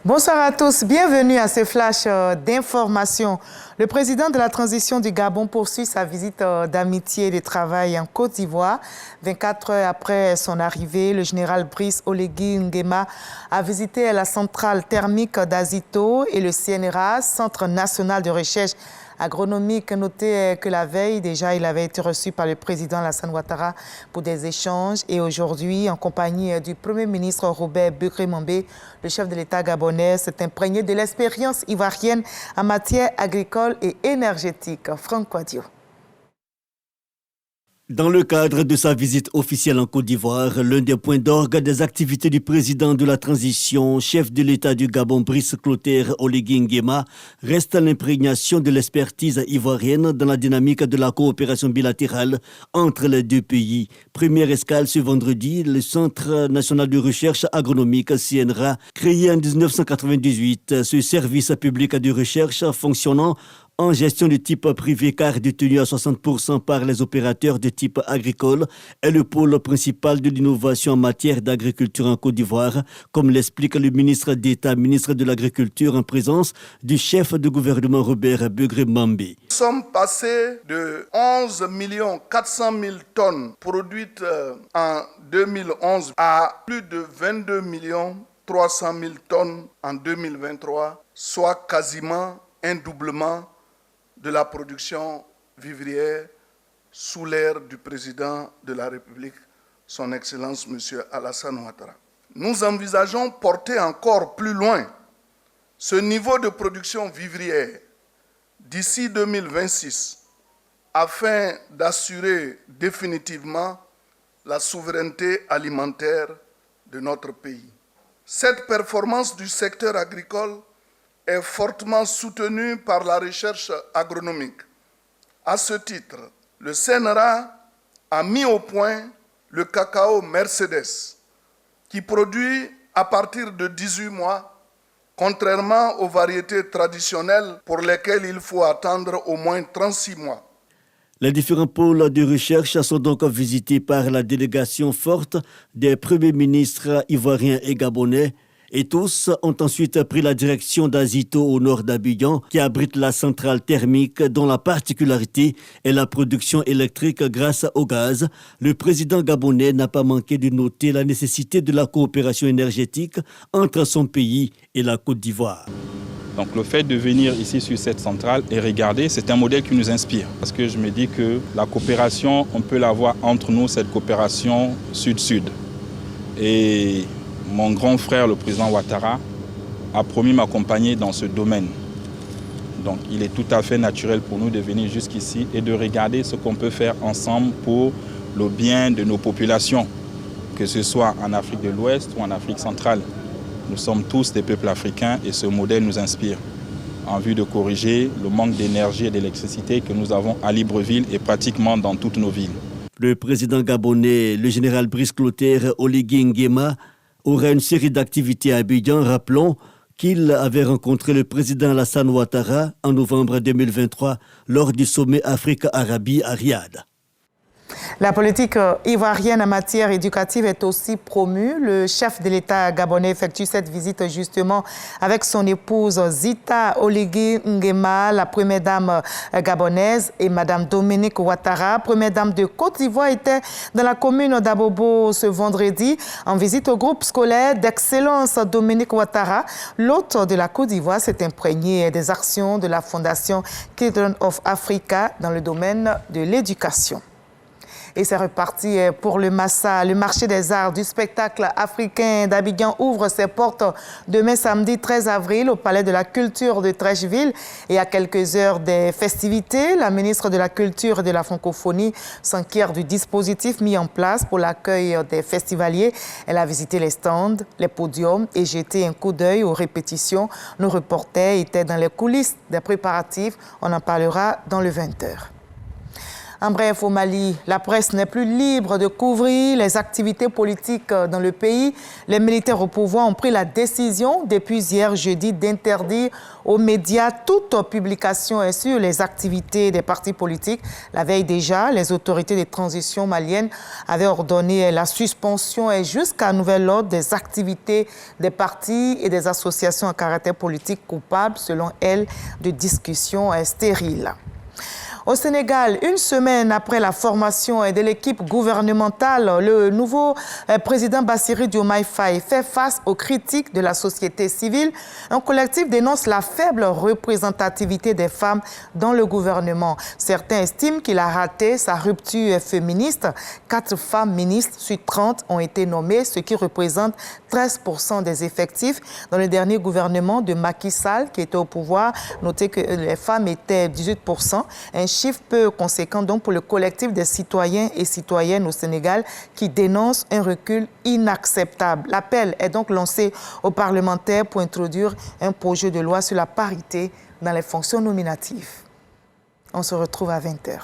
Bonsoir à tous, bienvenue à ce flash d'information. Le président de la transition du Gabon poursuit sa visite d'amitié et de travail en Côte d'Ivoire. 24 heures après son arrivée, le général Brice Oligui Nguema a visité la centrale thermique d'Azito et le CNRA, Centre national de recherche agronomique. Notez que la veille, déjà, il avait été reçu par le président Alassane Ouattara pour des échanges. Et aujourd'hui, en compagnie du Premier ministre Robert Begré-Mambé, le chef de l'État gabonais s'est imprégné de l'expérience ivoirienne en matière agricole et énergétique. Franck Quadio. Dans le cadre de sa visite officielle en Côte d'Ivoire, l'un des points d'orgue des activités du président de la transition, chef de l'État du Gabon, Brice Clotaire Oligui Nguema, reste l'imprégnation de l'expertise ivoirienne dans la dynamique de la coopération bilatérale entre les deux pays. Première escale ce vendredi, le Centre national de recherche agronomique CNRA, créé en 1998, ce service public de recherche fonctionnant en gestion de type privé car détenu à 60% par les opérateurs de type agricole, est le pôle principal de l'innovation en matière d'agriculture en Côte d'Ivoire, comme l'explique le ministre d'État, ministre de l'Agriculture en présence du chef de gouvernement Robert Begré-Mambé. Nous sommes passés de 11 400 000 tonnes produites en 2011 à plus de 22 300 000 tonnes en 2023, soit quasiment un doublement de la production vivrière sous l'ère du président de la République, son Excellence M. Alassane Ouattara. Nous envisageons porter encore plus loin ce niveau de production vivrière d'ici 2026 afin d'assurer définitivement la souveraineté alimentaire de notre pays. Cette performance du secteur agricole est fortement soutenue par la recherche agronomique. À ce titre, le CNRA a mis au point le cacao Mercedes, qui produit à partir de 18 mois, contrairement aux variétés traditionnelles pour lesquelles il faut attendre au moins 36 mois. Les différents pôles de recherche sont donc visités par la délégation forte des premiers ministres ivoiriens et gabonais. Et tous ont ensuite pris la direction d'Azito au nord d'Abidjan, qui abrite la centrale thermique dont la particularité est la production électrique grâce au gaz. Le président gabonais n'a pas manqué de noter la nécessité de la coopération énergétique entre son pays et la Côte d'Ivoire. Donc le fait de venir ici sur cette centrale et regarder, c'est un modèle qui nous inspire. Parce que je me dis que la coopération, on peut l'avoir entre nous, cette coopération sud-sud. Et mon grand frère, le président Ouattara, a promis m'accompagner dans ce domaine. Donc il est tout à fait naturel pour nous de venir jusqu'ici et de regarder ce qu'on peut faire ensemble pour le bien de nos populations, que ce soit en Afrique de l'Ouest ou en Afrique centrale. Nous sommes tous des peuples africains et ce modèle nous inspire en vue de corriger le manque d'énergie et d'électricité que nous avons à Libreville et pratiquement dans toutes nos villes. Le président gabonais, le général Brice Clotaire Oligui Nguema, aura une série d'activités à Abidjan. Rappelons qu'il avait rencontré le président Alassane Ouattara en novembre 2023 lors du sommet Afrique-Arabie à Riyad. La politique ivoirienne en matière éducative est aussi promue. Le chef de l'État gabonais effectue cette visite justement avec son épouse Zita Oligui Nguema, la première dame gabonaise, et Madame Dominique Ouattara, première dame de Côte d'Ivoire, était dans la commune d'Abobo ce vendredi en visite au groupe scolaire d'excellence Dominique Ouattara. L'hôte de la Côte d'Ivoire s'est imprégné des actions de la Fondation Children of Africa dans le domaine de l'éducation. Et c'est reparti pour le Massa. Le marché des arts du spectacle africain d'Abidjan ouvre ses portes demain samedi 13 avril au Palais de la Culture de Treichville. Et à quelques heures des festivités, la ministre de la Culture et de la Francophonie s'enquiert du dispositif mis en place pour l'accueil des festivaliers. Elle a visité les stands, les podiums et jeté un coup d'œil aux répétitions. Nos reporters étaient dans les coulisses des préparatifs. On en parlera dans le 20h. En bref, au Mali, la presse n'est plus libre de couvrir les activités politiques dans le pays. Les militaires au pouvoir ont pris la décision depuis hier jeudi d'interdire aux médias toute publication sur les activités des partis politiques. La veille déjà, les autorités de transition maliennes avaient ordonné la suspension jusqu'à nouvel ordre des activités des partis et des associations à caractère politique coupables, selon elles, de discussions stériles. Au Sénégal, une semaine après la formation de l'équipe gouvernementale, le nouveau président Bassirou Diomaye Faye fait face aux critiques de la société civile. Un collectif dénonce la faible représentativité des femmes dans le gouvernement. Certains estiment qu'il a raté sa rupture féministe. 4 femmes ministres sur 30 ont été nommées, ce qui représente 13% des effectifs. Dans le dernier gouvernement de Macky Sall, qui était au pouvoir, notez que les femmes étaient 18%. Un chiffre peu conséquent donc pour le collectif des citoyens et citoyennes au Sénégal qui dénonce un recul inacceptable. L'appel est donc lancé aux parlementaires pour introduire un projet de loi sur la parité dans les fonctions nominatives. On se retrouve à 20h.